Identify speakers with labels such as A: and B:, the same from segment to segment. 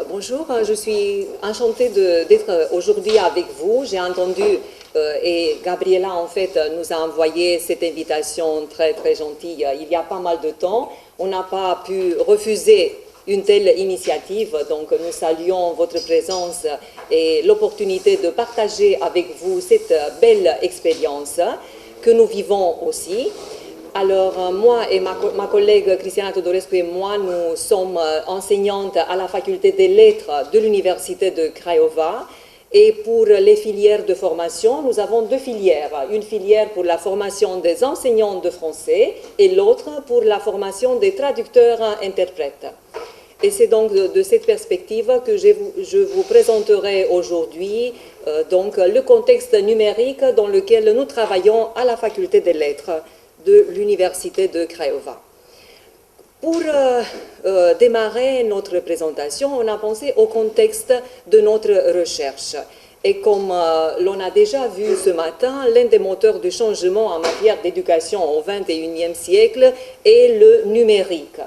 A: Bonjour, je suis enchantée d'être aujourd'hui avec vous. J'ai entendu et Gabriela en fait nous a envoyé cette invitation très gentille il y a pas mal de temps. On n'a pas pu refuser une telle initiative, donc nous saluons votre présence et l'opportunité de partager avec vous cette belle expérience que nous vivons aussi. Alors, moi et ma collègue Cristiana Todorescu et moi, nous sommes enseignantes à la faculté des lettres de l'université de Craiova. Et pour les filières de formation, nous avons deux filières. Une filière pour la formation des enseignants de français et l'autre pour la formation des traducteurs-interprètes. Et c'est donc de cette perspective que je vous présenterai aujourd'hui donc le contexte numérique dans lequel nous travaillons à la faculté des lettres de l'université de Craiova. Pour démarrer notre présentation, on a pensé au contexte de notre recherche. Et comme l'on a déjà vu ce matin, l'un des moteurs de changement en matière d'éducation au XXIe siècle est le numérique,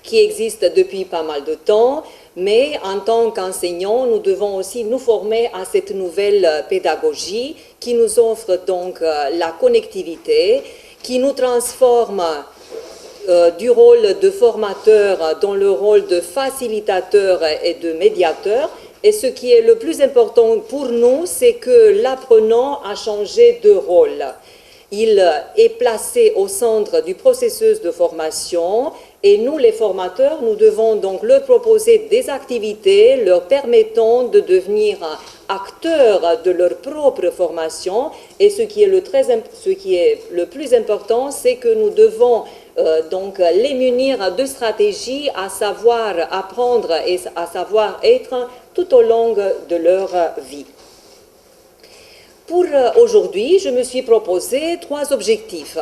A: qui existe depuis pas mal de temps, mais en tant qu'enseignants, nous devons aussi nous former à cette nouvelle pédagogie qui nous offre donc la connectivité, qui nous transforme du rôle de formateur dans le rôle de facilitateur et de médiateur. Et ce qui est le plus important pour nous, c'est que l'apprenant a changé de rôle. Il est placé au centre du processus de formation et nous, les formateurs, nous devons donc leur proposer des activités leur permettant de devenir acteurs de leur propre formation. Et ce qui est le plus important, c'est que nous devons donc les munir de stratégies à savoir apprendre et à savoir être tout au long de leur vie. Pour aujourd'hui, je me suis proposé 3 objectifs.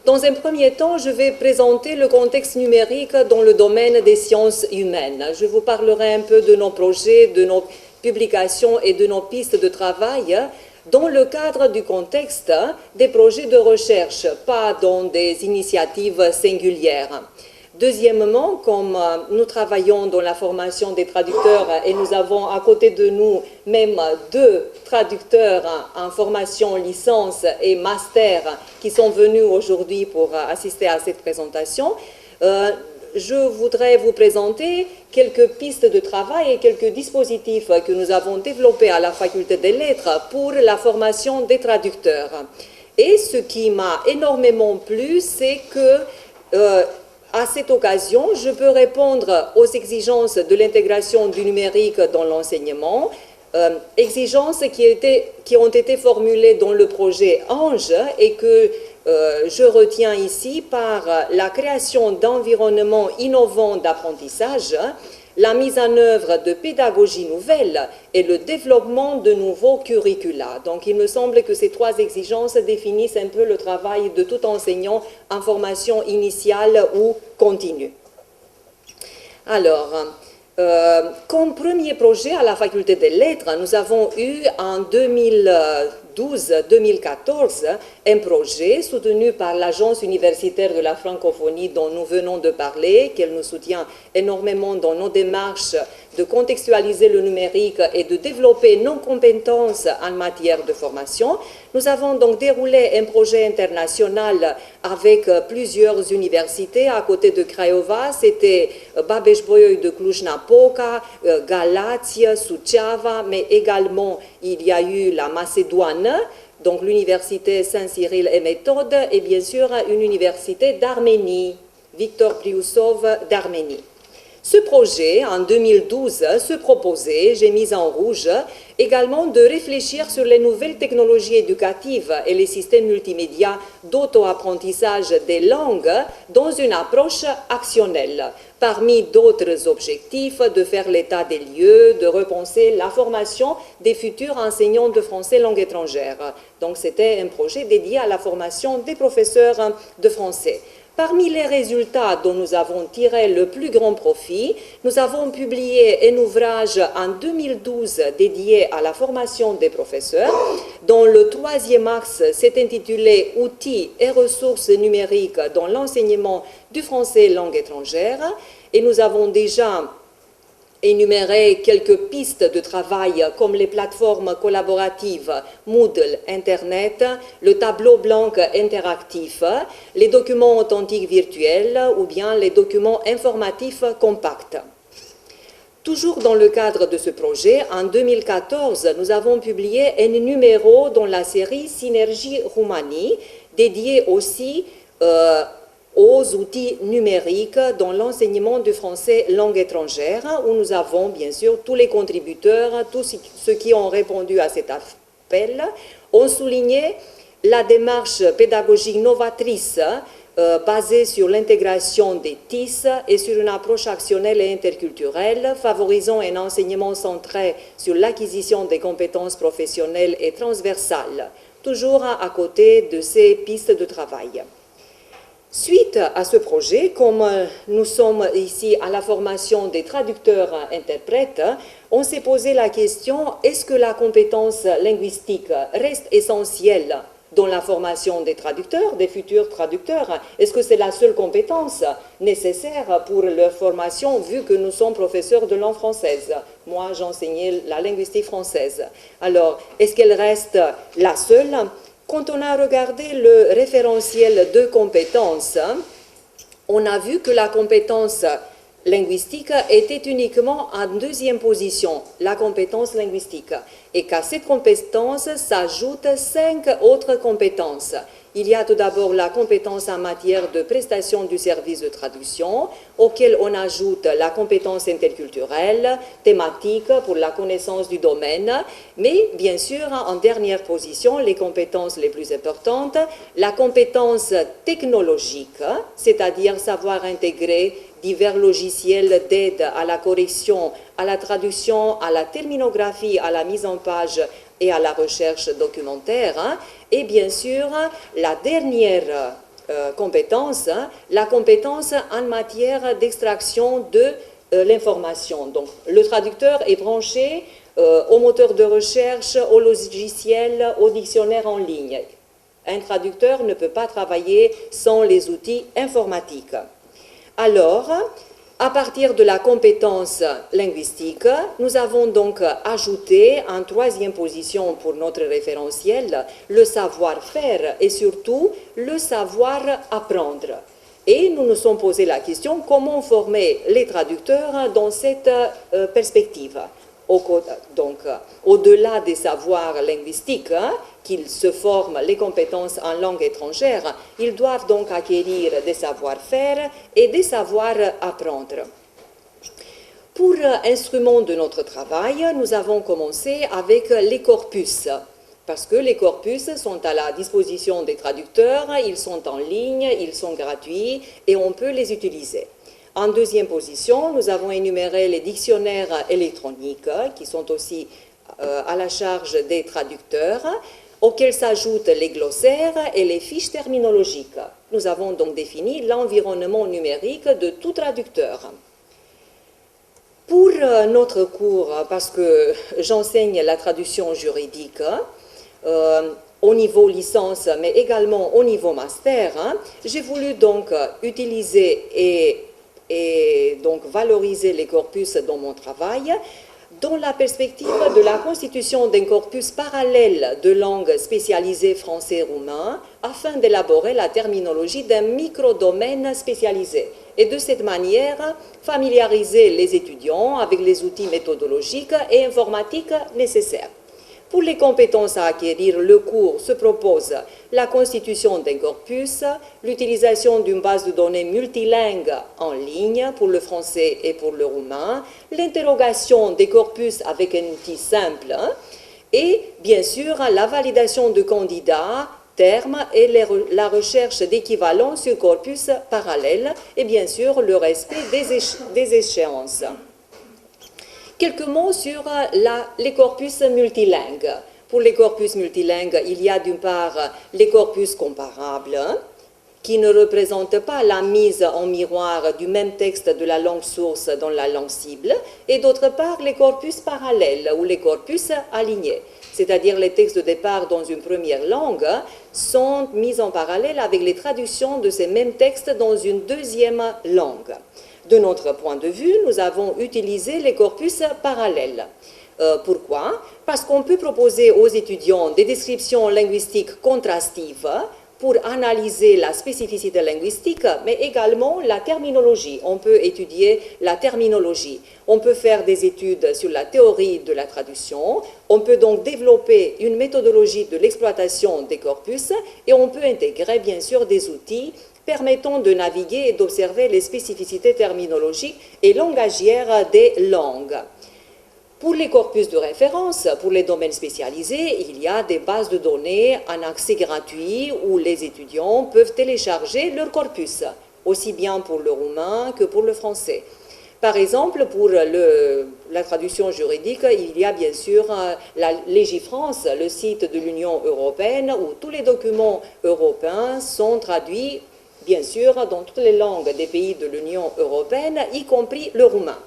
A: Dans un premier temps, je vais présenter le contexte numérique dans le domaine des sciences humaines. Je vous parlerai un peu de nos projets, de nos publications et de nos pistes de travail dans le cadre du contexte des projets de recherche, pas dans des initiatives singulières. Deuxièmement, comme nous travaillons dans la formation des traducteurs et nous avons à côté de nous même 2 traducteurs en formation licence et master qui sont venus aujourd'hui pour assister à cette présentation, je voudrais vous présenter quelques pistes de travail et quelques dispositifs que nous avons développés à la faculté des lettres pour la formation des traducteurs. Et ce qui m'a énormément plu, c'est que à cette occasion, je peux répondre aux exigences de l'intégration du numérique dans l'enseignement, exigences qui ont été formulées dans le projet ANGE et que je retiens ici par la création d'environnements innovants d'apprentissage, la mise en œuvre de pédagogies nouvelles et le développement de nouveaux curricula. Donc, il me semble que ces 3 exigences définissent un peu le travail de tout enseignant en formation initiale ou continue. Alors, comme premier projet à la faculté des lettres, nous avons eu en 2012-2014 un projet soutenu par l'Agence universitaire de la francophonie dont nous venons de parler, qu'elle nous soutient énormément dans nos démarches de contextualiser le numérique et de développer nos compétences en matière de formation. Nous avons donc déroulé un projet international avec plusieurs universités à côté de Craiova. C'était Babeș-Bolyai de Cluj-Napoca, Galați, Suceava, mais également il y a eu la Macédoine, donc l'université Saint-Cyril et Méthode, et bien sûr une université d'Arménie, Victor Brioussov d'Arménie. Ce projet, en 2012, se proposait, j'ai mis en rouge, également de réfléchir sur les nouvelles technologies éducatives et les systèmes multimédia d'auto-apprentissage des langues dans une approche actionnelle. Parmi d'autres objectifs, de faire l'état des lieux, de repenser la formation des futurs enseignants de français langue étrangère. Donc c'était un projet dédié à la formation des professeurs de français. Parmi les résultats dont nous avons tiré le plus grand profit, nous avons publié un ouvrage en 2012 dédié à la formation des professeurs, dont le 3e axe s'est intitulé « Outils et ressources numériques dans l'enseignement du français langue étrangère ». Et nous avons déjà énumérer quelques pistes de travail comme les plateformes collaboratives Moodle, Internet, le tableau blanc interactif, les documents authentiques virtuels ou bien les documents informatifs compacts. Toujours dans le cadre de ce projet, en 2014, nous avons publié un numéro dans la série Synergie Roumanie, dédié aussi aux outils numériques dans l'enseignement du français langue étrangère, où nous avons bien sûr tous les contributeurs, tous ceux qui ont répondu à cet appel, ont souligné la démarche pédagogique novatrice basée sur l'intégration des TIS et sur une approche actionnelle et interculturelle, favorisant un enseignement centré sur l'acquisition des compétences professionnelles et transversales, toujours à côté de ces pistes de travail. Suite à ce projet, comme nous sommes ici à la formation des traducteurs-interprètes, on s'est posé la question, est-ce que la compétence linguistique reste essentielle dans la formation des traducteurs, des futurs traducteurs? Est-ce que c'est la seule compétence nécessaire pour leur formation, vu que nous sommes professeurs de langue française? Moi, j'enseignais la linguistique française. Alors, est-ce qu'elle reste la seule? Quand on a regardé le référentiel de compétences, on a vu que la compétence linguistique était uniquement en deuxième position, la compétence linguistique, et qu'à cette compétence s'ajoutent 5 autres compétences. Il y a tout d'abord la compétence en matière de prestation du service de traduction, auquel on ajoute la compétence interculturelle, thématique pour la connaissance du domaine, mais bien sûr, en dernière position, les compétences les plus importantes, la compétence technologique, c'est-à-dire savoir intégrer divers logiciels d'aide à la correction, à la traduction, à la terminographie, à la mise en page et à la recherche documentaire. Et bien sûr, la dernière compétence, la compétence en matière d'extraction de l'information. Donc, le traducteur est branché au moteur de recherche, au logiciel, au dictionnaire en ligne. Un traducteur ne peut pas travailler sans les outils informatiques. Alors, à partir de la compétence linguistique, nous avons donc ajouté en troisième position pour notre référentiel le savoir-faire et surtout le savoir-apprendre. Et nous nous sommes posé la question comment former les traducteurs dans cette perspective. Donc, au-delà des savoirs linguistiques, qu'ils se forment les compétences en langue étrangère, ils doivent donc acquérir des savoir-faire et des savoir-apprendre. Pour instrument de notre travail, nous avons commencé avec les corpus, parce que les corpus sont à la disposition des traducteurs, ils sont en ligne, ils sont gratuits et on peut les utiliser. En deuxième position, nous avons énuméré les dictionnaires électroniques qui sont aussi à la charge des traducteurs, auxquels s'ajoutent les glossaires et les fiches terminologiques. Nous avons donc défini l'environnement numérique de tout traducteur. Pour notre cours, parce que j'enseigne la traduction juridique, au niveau licence, mais également au niveau master, j'ai voulu donc utiliser et donc valoriser les corpus dans mon travail dans la perspective de la constitution d'un corpus parallèle de langues spécialisées français-roumain afin d'élaborer la terminologie d'un micro-domaine spécialisé et de cette manière familiariser les étudiants avec les outils méthodologiques et informatiques nécessaires. Pour les compétences à acquérir, le cours se propose la constitution d'un corpus, l'utilisation d'une base de données multilingue en ligne pour le français et pour le roumain, l'interrogation des corpus avec un outil simple et bien sûr la validation de candidats, termes et la recherche d'équivalents sur corpus parallèles et bien sûr le respect des échéances. Quelques mots sur les corpus multilingues. Pour les corpus multilingues, il y a d'une part les corpus comparables, qui ne représentent pas la mise en miroir du même texte de la langue source dans la langue cible, et d'autre part les corpus parallèles ou les corpus alignés, c'est-à-dire les textes de départ dans une première langue sont mis en parallèle avec les traductions de ces mêmes textes dans une deuxième langue. De notre point de vue, nous avons utilisé les corpus parallèles. Pourquoi? Parce qu'on peut proposer aux étudiants des descriptions linguistiques contrastives pour analyser la spécificité linguistique, mais également la terminologie. On peut étudier la terminologie. On peut faire des études sur la théorie de la traduction. On peut donc développer une méthodologie de l'exploitation des corpus et on peut intégrer, bien sûr, des outils permettant de naviguer et d'observer les spécificités terminologiques et langagières des langues. Pour les corpus de référence, pour les domaines spécialisés, il y a des bases de données en accès gratuit où les étudiants peuvent télécharger leur corpus, aussi bien pour le roumain que pour le français. Par exemple, pour la traduction juridique, il y a bien sûr la Légifrance, le site de l'Union européenne, où tous les documents européens sont traduits, bien sûr, dans toutes les langues des pays de l'Union européenne, y compris le roumain.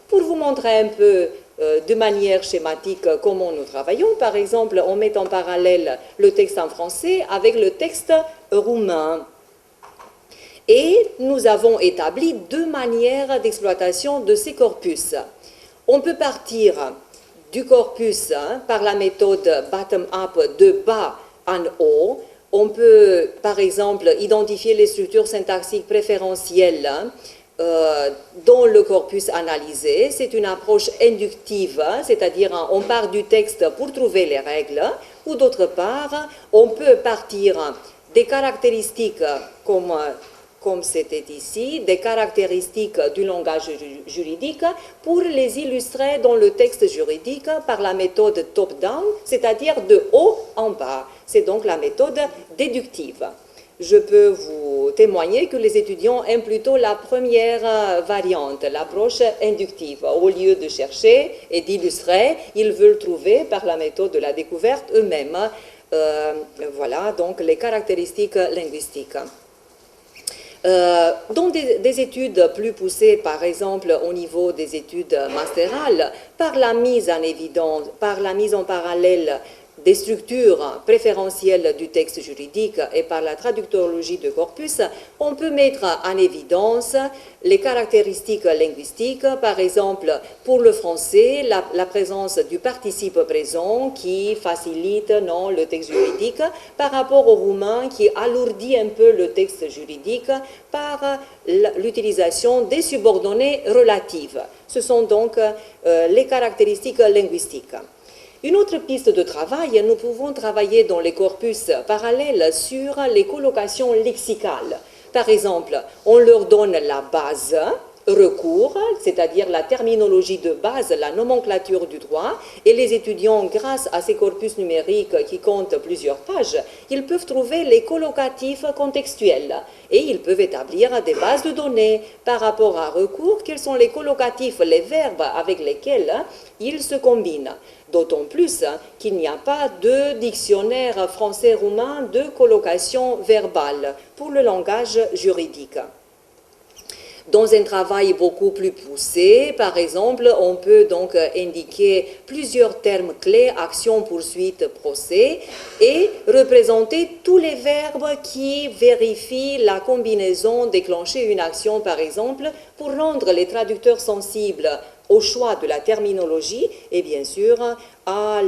A: Pour vous montrer un peu de manière schématique comment nous travaillons, par exemple, on met en parallèle le texte en français avec le texte roumain. Et nous avons établi deux manières d'exploitation de ces corpus. On peut partir du corpus par la méthode bottom-up, de bas en haut. On peut, par exemple, identifier les structures syntaxiques préférentielles dans le corpus analysé. C'est une approche inductive, c'est-à-dire on part du texte pour trouver les règles, ou d'autre part, on peut partir des caractéristiques comme c'était ici, des caractéristiques du langage juridique pour les illustrer dans le texte juridique par la méthode top-down, c'est-à-dire de haut en bas. C'est donc la méthode déductive. Je peux vous témoigner que les étudiants aiment plutôt la première variante, l'approche inductive. Au lieu de chercher et d'illustrer, ils veulent trouver par la méthode de la découverte eux-mêmes. Voilà donc les caractéristiques linguistiques. Dans des études plus poussées, par exemple au niveau des études mastérales, par la mise en évidence, par la mise en parallèle des structures préférentielles du texte juridique et par la traductologie de corpus, on peut mettre en évidence les caractéristiques linguistiques, par exemple pour le français, la présence du participe présent qui facilite le texte juridique, par rapport au roumain qui alourdit un peu le texte juridique par l'utilisation des subordonnées relatives. Ce sont donc les caractéristiques linguistiques. Une autre piste de travail, nous pouvons travailler dans les corpus parallèles sur les collocations lexicales. Par exemple, on leur donne la base, recours, c'est-à-dire la terminologie de base, la nomenclature du droit, et les étudiants, grâce à ces corpus numériques qui comptent plusieurs pages, ils peuvent trouver les collocatifs contextuels et ils peuvent établir des bases de données par rapport à recours, quels sont les collocatifs, les verbes avec lesquels ils se combinent. D'autant plus qu'il n'y a pas de dictionnaire français-roumain de collocation verbale pour le langage juridique. Dans un travail beaucoup plus poussé, par exemple, on peut donc indiquer plusieurs termes clés, action, poursuite, procès, et représenter tous les verbes qui vérifient la combinaison, déclencher une action, par exemple, pour rendre les traducteurs sensibles au choix de la terminologie et bien sûr à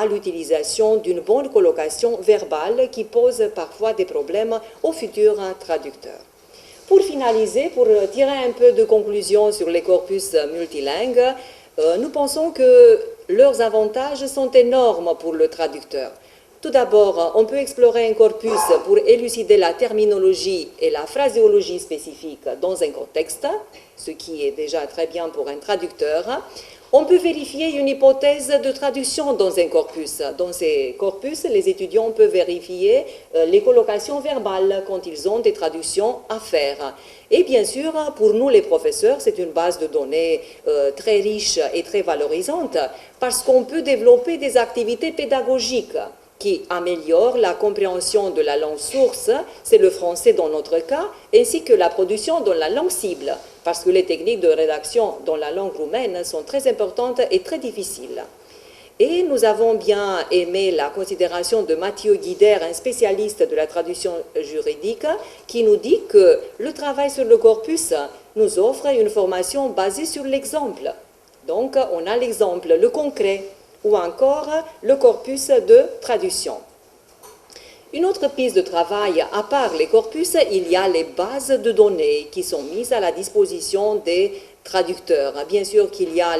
A: l'utilisation d'une bonne collocation verbale qui pose parfois des problèmes aux futurs traducteurs. Pour finaliser, pour tirer un peu de conclusion sur les corpus multilingues, nous pensons que leurs avantages sont énormes pour le traducteur. Tout d'abord, on peut explorer un corpus pour élucider la terminologie et la phraséologie spécifique dans un contexte, ce qui est déjà très bien pour un traducteur. On peut vérifier une hypothèse de traduction dans un corpus. Dans ces corpus, les étudiants peuvent vérifier les collocations verbales quand ils ont des traductions à faire. Et bien sûr, pour nous les professeurs, c'est une base de données très riche et très valorisante parce qu'on peut développer des activités pédagogiques qui améliore la compréhension de la langue source, c'est le français dans notre cas, ainsi que la production dans la langue cible, parce que les techniques de rédaction dans la langue roumaine sont très importantes et très difficiles. Et nous avons bien aimé la considération de Mathieu Guider, un spécialiste de la traduction juridique, qui nous dit que le travail sur le corpus nous offre une formation basée sur l'exemple. Donc, on a l'exemple, le concret, ou encore le corpus de traduction. Une autre piste de travail, à part les corpus, il y a les bases de données qui sont mises à la disposition des traducteurs. Bien sûr qu'il y a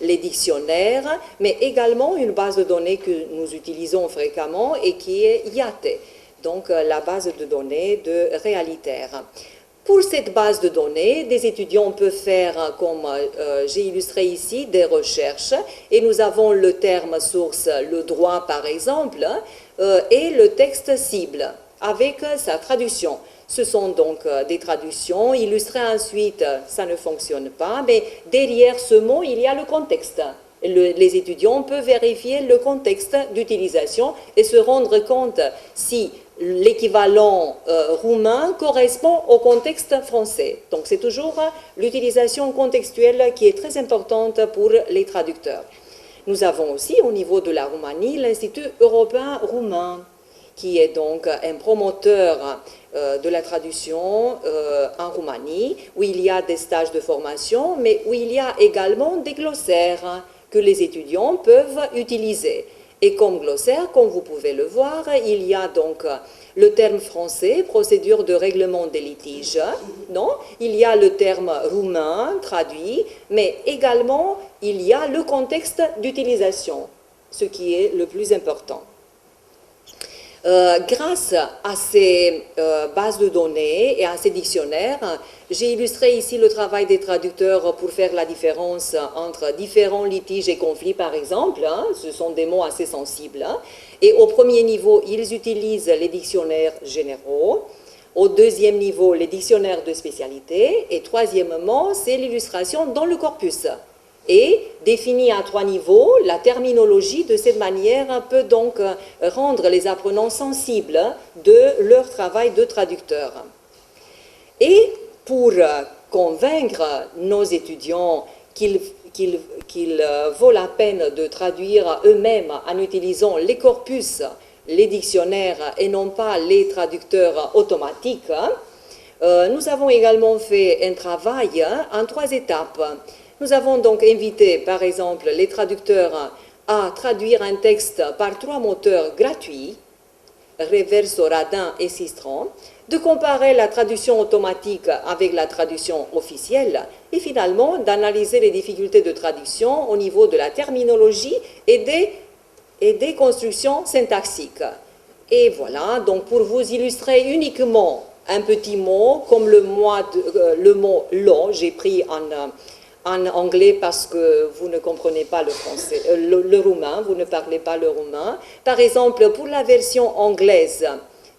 A: les dictionnaires, mais également une base de données que nous utilisons fréquemment et qui est IATE, donc la base de données de réalitaire. Pour cette base de données, des étudiants peuvent faire, comme j'ai illustré ici, des recherches, et nous avons le terme source, le droit par exemple, et le texte cible, avec sa traduction. Ce sont donc des traductions illustrées ensuite, ça ne fonctionne pas, mais derrière ce mot, il y a le contexte. Les étudiants peuvent vérifier le contexte d'utilisation et se rendre compte si l'équivalent roumain correspond au contexte français. Donc c'est toujours l'utilisation contextuelle qui est très importante pour les traducteurs. Nous avons aussi au niveau de la Roumanie l'Institut européen roumain, qui est donc un promoteur de la traduction en Roumanie, où il y a des stages de formation, mais où il y a également des glossaires que les étudiants peuvent utiliser. Et comme glossaire, comme vous pouvez le voir, il y a donc le terme français, procédure de règlement des litiges, non? Il y a le terme roumain, traduit, mais également il y a le contexte d'utilisation, ce qui est le plus important. Grâce à ces bases de données et à ces dictionnaires, j'ai illustré ici le travail des traducteurs pour faire la différence entre différents litiges et conflits, par exemple. Ce sont des mots assez sensibles. Et au premier niveau, ils utilisent les dictionnaires généraux. Au deuxième niveau, les dictionnaires de spécialité. Et troisièmement, c'est l'illustration dans le corpus. Et définie à 3 niveaux, la terminologie de cette manière peut donc rendre les apprenants sensibles de leur travail de traducteur. Et pour convaincre nos étudiants qu'il vaut la peine de traduire eux-mêmes en utilisant les corpus, les dictionnaires et non pas les traducteurs automatiques, nous avons également fait un travail en 3 étapes. Nous avons donc invité, par exemple, les traducteurs à traduire un texte par 3 moteurs gratuits, Reverso, Radin et Sistron, de comparer la traduction automatique avec la traduction officielle et finalement d'analyser les difficultés de traduction au niveau de la terminologie et des constructions syntaxiques. Et voilà, donc pour vous illustrer uniquement un petit mot, comme le mot « lo », j'ai pris en anglais parce que vous ne comprenez pas le français, le roumain, vous ne parlez pas le roumain. Par exemple, pour la version anglaise,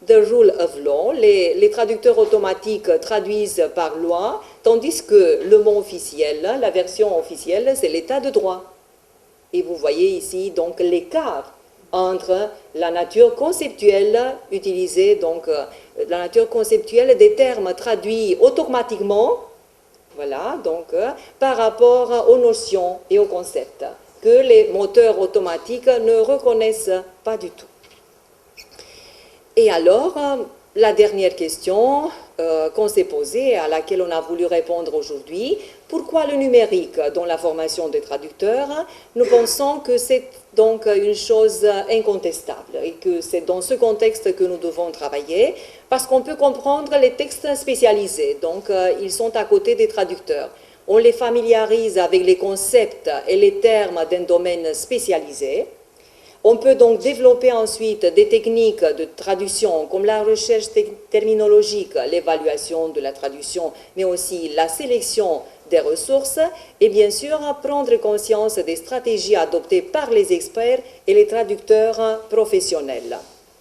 A: The Rule of Law, les traducteurs automatiques traduisent par loi, tandis que le mot officiel, la version officielle, c'est l'état de droit. Et vous voyez ici donc l'écart entre la nature conceptuelle utilisée, donc la nature conceptuelle des termes traduits automatiquement, voilà, donc par rapport aux notions et aux concepts que les moteurs automatiques ne reconnaissent pas du tout. Et alors, la dernière question qu'on s'est posée, à laquelle on a voulu répondre aujourd'hui, pourquoi le numérique dans la formation des traducteurs? Nous pensons que c'est donc une chose incontestable et que c'est dans ce contexte que nous devons travailler parce qu'on peut comprendre les textes spécialisés, donc ils sont à côté des traducteurs. On les familiarise avec les concepts et les termes d'un domaine spécialisé. On peut donc développer ensuite des techniques de traduction comme la recherche terminologique, l'évaluation de la traduction, mais aussi la sélection des ressources et bien sûr prendre conscience des stratégies adoptées par les experts et les traducteurs professionnels.